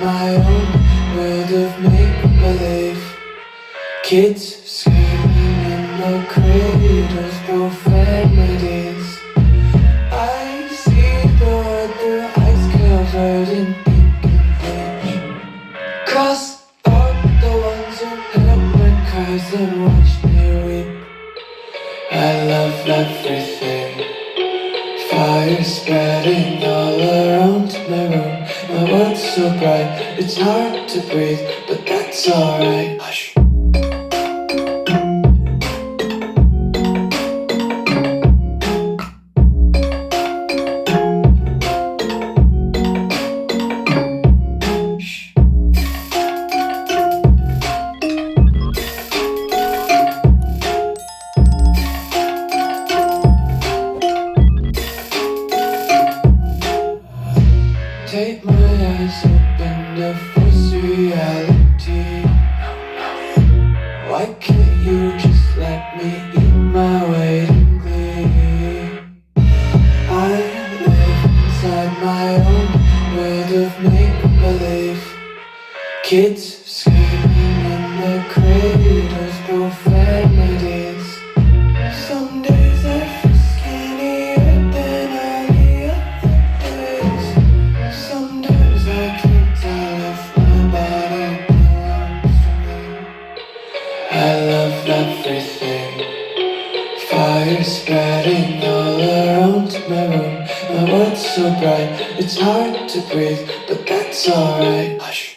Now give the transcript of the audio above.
my own world of make-believe. Kids screaming in the cradles, profanities. I see the world through eyes covered in ink and bleach. Cross out the ones who heard my cries and watched me weep. I love everything. Fire spreading all around my room. My world's so bright, it's hard to breathe, but that's alright. Hush. Take my eyes open to force reality. Why can't you just let me eat my weight in glee? I live inside my own world of make-believe. Kids screaming in the cradles, profanities. Some days I feel skinnier than all the other days. Sometimes I can't tell if my body belongs to me. I love everything. Fire spreading all around my room. My world's so bright, it's hard to breathe, but that's alright. Hush.